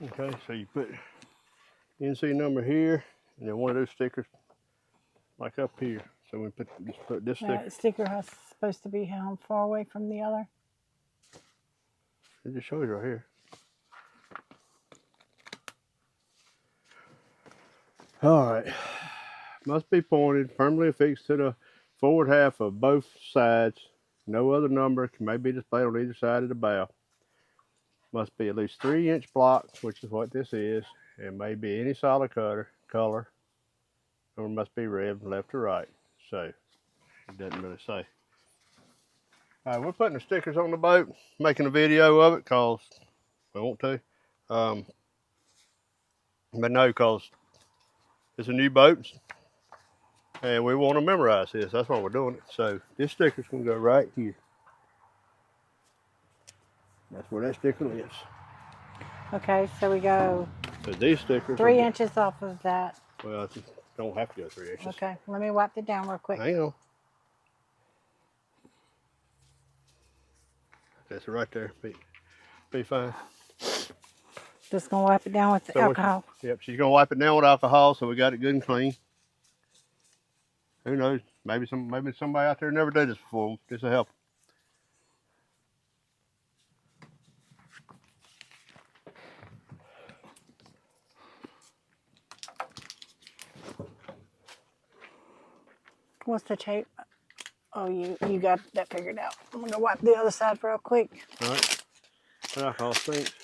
Okay, so you put NC number here, and then one of those stickers like up here. So we just put this sticker. That sticker has supposed to be how far away from the other? It just shows right here. All right. Must be pointed, firmly affixed to the forward half of both sides. No other number may be displayed on either side of the bow. Must be at least 3-inch block, which is what this is, and may be any solid color, or must be red from left to right. So it doesn't really say. All right, we're putting the stickers on the boat, making a video of it because we want to. But no, because it's a new boat and we want to memorize this. That's why we're doing it. So this sticker's going to go right here. That's where that sticker lives. Okay, so we go So these stickers 3 inches off of that. Well, it don't have to go 3 inches. Okay, let me wipe it down real quick. Hang on. That's right there. Be fine. Just gonna wipe it down with the alcohol. Yep, she's gonna wipe it down with alcohol, so we got it good and clean. Who knows? Maybe somebody out there never did this before. This will help. What's the tape? Oh, you got that figured out. I'm gonna wipe the other side real quick. All right. Alcohol stinks.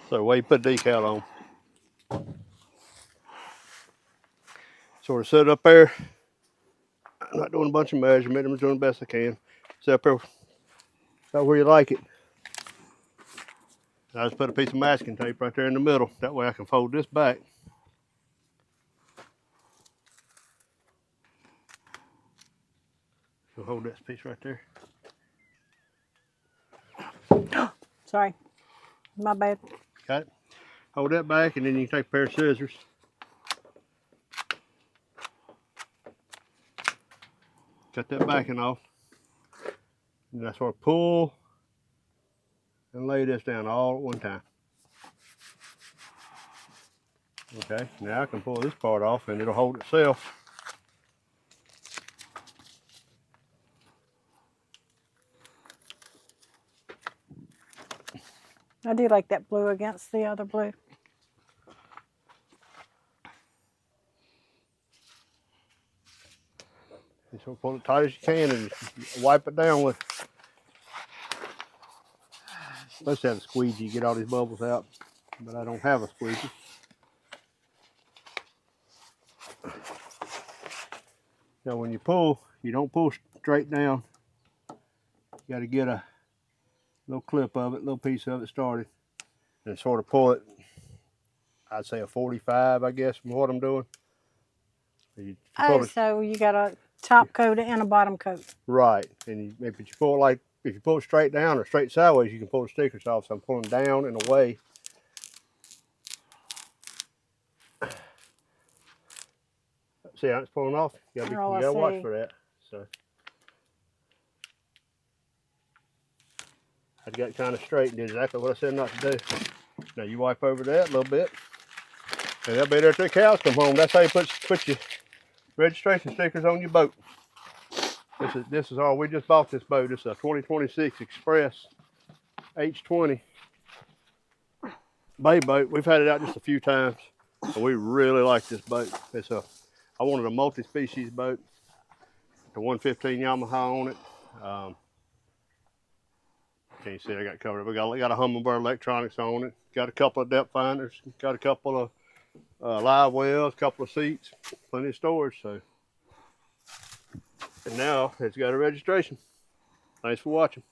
So where you put decal on. Sort of set up there. I'm not doing a bunch of measurement. I'm doing the best I can. Set up there about where you like it. I just put a piece of masking tape right there in the middle. That way I can fold this back. So hold this piece right there. Sorry, my bad. Got it? Hold that back, and then you can take a pair of scissors. Cut that backing off. And that's where I pull and lay this down all at one time. Okay, now I can pull this part off and it'll hold itself. I do like that blue against the other blue. So pull it tight as you can and wipe it down with. Supposed to have a squeegee, get all these bubbles out, but I don't have a squeegee. So when you pull, you don't pull straight down. You got to get a little clip of it, little piece of it started, and sort of pull it. I'd say a 45, I guess, from what I'm doing. So you got a top coat and a bottom coat. Right, and if you pull it straight down or straight sideways, you can pull the stickers off. So I'm pulling down and away. See how it's pulling off? You gotta watch for that. So I got it kind of straight and did exactly what I said not to do. Now you wipe over that a little bit, and that'll be there till the cows come home. That's how you put your registration stickers on your boat. This is all. We just bought this boat. It's a 2026 Xpress H20 bay boat. We've had it out just a few times, but we really like this boat. I wanted a multi-species boat. The 115 Yamaha on it. Can you see I got covered? We got a Humminbird electronics on it. Got a couple of depth finders. Got a couple of live wells. Couple of seats. Plenty of storage. So, and now it's got a registration. Thanks for watching.